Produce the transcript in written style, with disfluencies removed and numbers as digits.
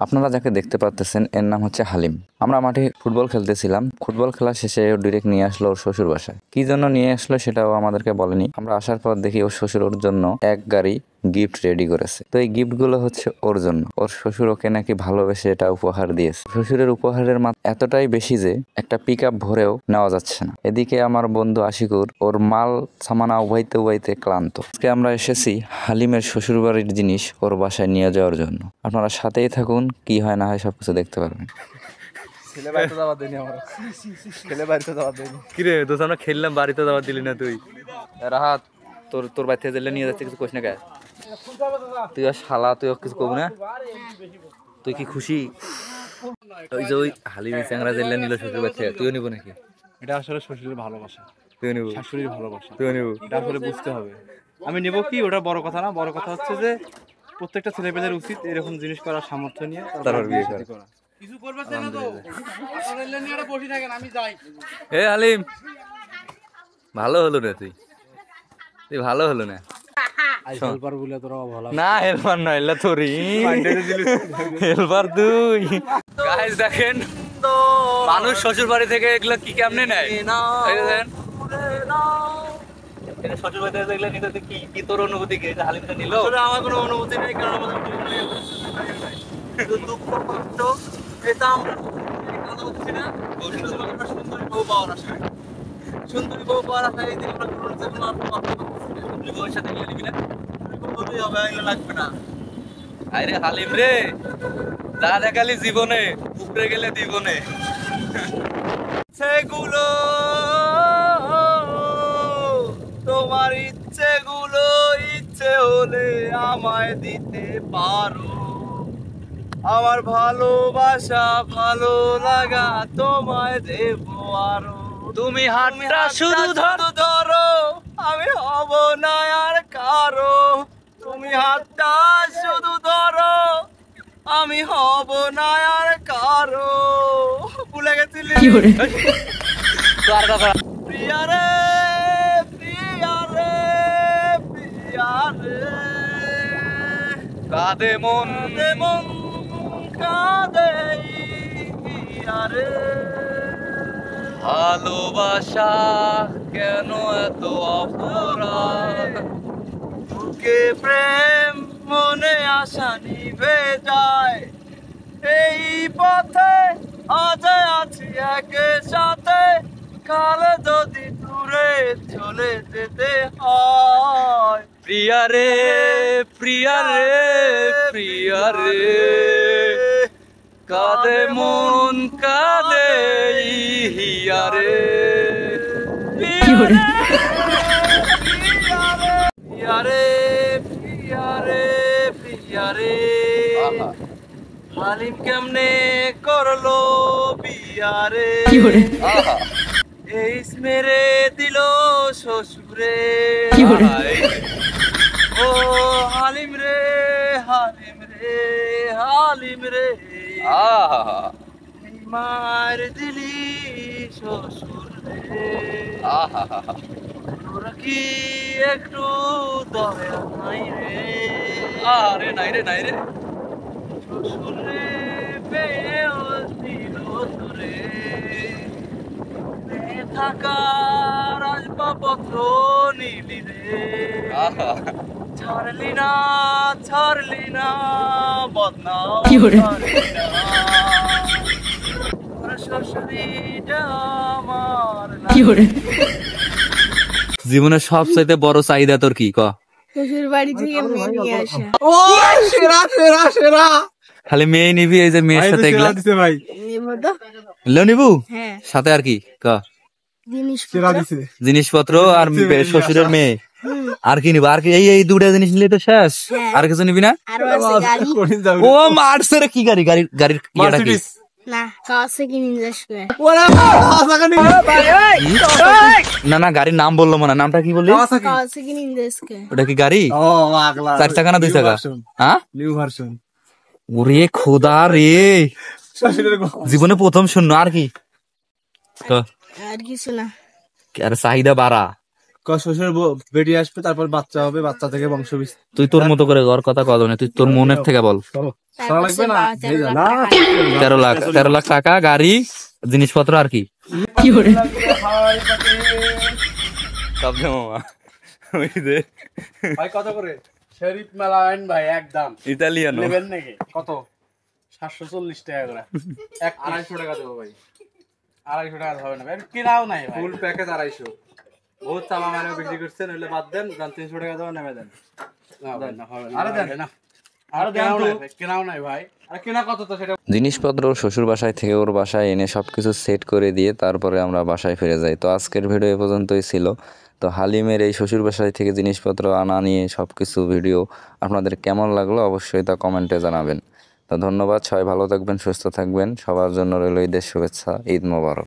আপনারা যাকে দেখতে পাচ্ছেন এর নাম হচ্ছে হালিম। আমরা মাঠে ফুটবল খেলতেছিলাম, ফুটবল খেলা শেষে ও ডিরেক্ট নিয়ে আসলো ওর শ্বশুর বাসায়। কি জন্য নিয়ে আসলো সেটাও আমাদেরকে বলেনি। আমরা আসার পর দেখি ওর শ্বশুর ওর জন্য এক গাড়ি গিফট রেডি করেছে। তো এই গিফট গুলো হচ্ছে ওর জন্য। ওর শ্বশুর ওকে নাকি ভালোবেসে এটা উপহার দিয়েছে। শ্বশুরের উপহারের মাত্রা এতটাই বেশি যে একটা পিক আপ ভরেও নেওয়া যাচ্ছে না। এদিকে আমার বন্ধু আশিকুর ওর মাল সামানা উবাইতে উবাইতে ক্লান্ত। আজকে আমরা এসেছি হালিমের শ্বশুর বাড়ির জিনিস ওর বাসায় নিয়ে যাওয়ার জন্য। আপনারা সাথেই থাকুন, কি হয় না হয় সবকিছু দেখতে পারবেন। কিরে দোষ, আমরা খেললাম, বাড়িতে যাওয়ার দিলি না তুই। রাহাত তোর তোর বাড়ি থেকে জেলে নিয়ে যাচ্ছে, কিছু কোশ না কে? তুই আর শালা, তুই কিছু কব না? তুই কি খুশি? ওই যে ওই হালিমি চ্যাংরা জেলে নিল শ্বশুর বাড়ি থেকে, তুইও নিব নাকি? এটা আসলে শ্বশুরের ভালোবাসা, তুইও নিব? শাশুড়ির ভালোবাসা, তুইও নিব? এটা আসলে বুঝতে হবে। আমি নেব কি, ওটা বড় কথা না। বড় কথা হচ্ছে যে প্রত্যেকটা ছেলেপেলের উচিত এরকম জিনিস করার সামর্থ্য নিয়ে তারপর বিয়ে করা। এ হালিম, ভালো হলো রে, তুই ভালো হলো না। না হেলপার না, এলা তোরই হেলপার তুই। গাইস দেখেন মানুষ শ্বশুর বাড়ি থেকে এগুলো কি কেমনে নেয়। শ্বশুর বাড়ি থেকে এগুলো নিতে কি কি তোর অনুভূতি কি? হালিমটা নিল? আমার কোনো অনুভূতি নেই, কারণ আমাদের দুঃখ কষ্ট এটা আমরা হচ্ছে না। সুন্দরী বউ পাওয়ার আশায়, সুন্দরী বউ পাওয়ার আশায় এই দিন আমরা সুন্দরী বউয়ের সাথে মিলে নিবি না, বলতেই হবে, এগুলো লাগবে না। আরে হালিম রে, যা দেখালি জীবনে, উপরে গেলে জীবনে সেগুলো তোমার ইচ্ছেগুলো ইচ্ছে হলে আমায় দিতে পারো। আমার ভালোবাসা ভালো লাগা তোমায় দেব আরো। তুমি হাতটা শুধু ধরো, আমি হব না আর কারো। তুমি হাতটা শুধু ধরো, আমি হব না আর কারো। ভুলে গেছিলি? প্রিয়া রে, প্রিয়া রে, প্রিয়া রে, কাঁদে মন মন কাঁদে প্রিয়া রে। ভালোবাসা কেন এত অপরাধ? বুকে প্রেম মনে আশা নিভে যায়, এই পথে আজ আছি একে সাথে, কাল যদি দূরে চলে যেতে হয়। প্রিয়া রে, প্রিয়া রে, প্রিয়া রে, কাঁদে মন কাঁদে হিয়া রে। প্রিয়া রে, প্রিয়া রে, প্রিয়া রে, হালিম কেমনে করলো বিয়া রে। এই মেরে দিল শ্বশুরে। ও হালিম রে, হালিম রে, হালিম রে, মার দিলি শ্বশুর রে। তোরা কি একটু দয়া নাই রে? আরে নাই রে, নাই রে। শ্বশুর রে পেয়েও দিল তোরে, থাকার আসবাবপত্র নিলি রে। ছাড়লি না, ছাড়লি না, বদনাম ছাড়লি না। শ্বশুরিটা আমার জীবনের সবচাইতে বড় চাহিদা তোর কি ক? শ্বশুর বাড়ি থেকে মেয়ে নিয়ে আসা। ও সেরা সেরা সেরা। খালি মেয়ে নিবি, এই যে মেয়ের সাথে এগুলা ভাই নেবো তো? নিবু হ্যাঁ, সাথে আর কি ক? জিনিসপত্র, জিনিসপত্র আর শ্বশুরের মেয়ে। আর কি নিবো? আর কি এই দুটা জিনিস নিলে তো শেষ? আর কিছু নিবি না? আরো আছে গাড়ি। ও মারছে রে, কি গাড়ি? গাড়ির ইয়েটা কি? না, কাওয়াসাকি নিনজা স্কয়ার। না না, গাড়ির নাম বললো মনে, নামটা কি বললি? Kawasaki Ninja square. ওটা কি গাড়ি? 4 চাকা না 2 চাকা? হ্যাঁ, নিউ ভার্সন। ওরে খোদা রে, জীবনে প্রথম শূন্য। আর কি? আর কিছু না। আর চাহিদা বাড়া শ্বশুর বেটি আসবে, তারপর বাচ্চা হবে, বাচ্চা থেকে বংশ বিস্তার। তুই তোর মতো করে ঘর কথা কত না, তুই তোর মনের থেকে বল। সারা লাগবে না? 13 লাখ টাকা, গাড়ি, জিনিসপত্র আর কি? ভাই কত করে? শরীফ মেলা আইন ভাই, একদম ইতালিয়ানো নেবেন নাকি? কত? 740 টাকা করে। 250 টাকা দেবো ভাই। 250 টাকা হবে না ভাই, কিনাও নাই ভাই। Full package 250। বহুত চালা মানে বিক্রি করছেন, হইলে বাদ দেন, 300 টাকা দাও, নেমে দেন। না ভাই, না হবে না। আরে দেন না, আরে কেনাও নাই ভাই, কেনাও নাই ভাই। আরে কেনা কত তো সেটা? জিনিসপত্র ওর শ্বশুর বাসায় থেকে ওর বাসায় এনে সবকিছু সেট করে দিয়ে তারপরে আমরা বাসায় ফিরে যাই। তো আজকের ভিডিও এ পর্যন্তই ছিল। তো হালিমের এই শ্বশুর বাসায় থেকে জিনিসপত্র আনা নিয়ে সবকিছু ভিডিও আপনাদের কেমন লাগলো অবশ্যই তা কমেন্টে জানাবেন। তো ধন্যবাদ, সবাই ভালো থাকবেন, সুস্থ থাকবেন, সবার জন্য রইল ঈদের শুভেচ্ছা। ঈদ মোবারক।